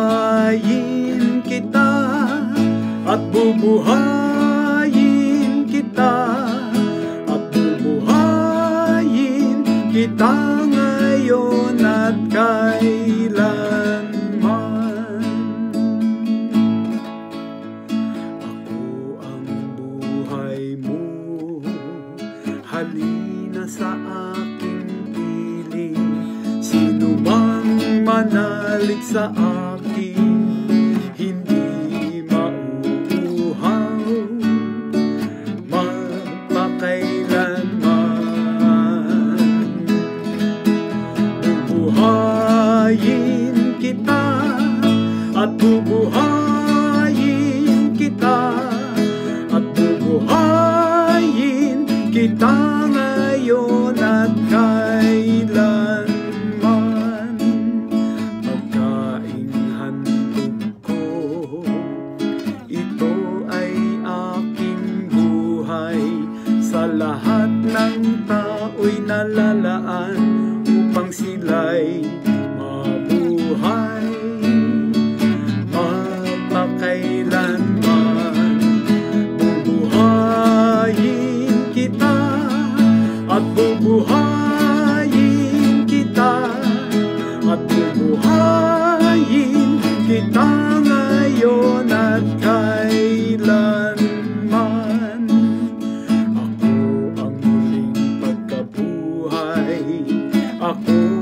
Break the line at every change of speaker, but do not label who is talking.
Bubuhayin kita at bubuhayin kita at bubuhayin kita ngayon at kailanman. Ako ang buhay mo, halina sa aking piling. Sino bang manalig sa akin, hindi mauuhaw magpakailanman. Bubuhayin kita at bubuhayin kita at bubuhayin kita ngayon at kailanman. Sa lahat ng tao'y nalalaan upang sila'y mabuhay magpakailanman. Bubuhayin kita at bubuhayin kita at bubuhayin kita ngayon at kailanman. Ako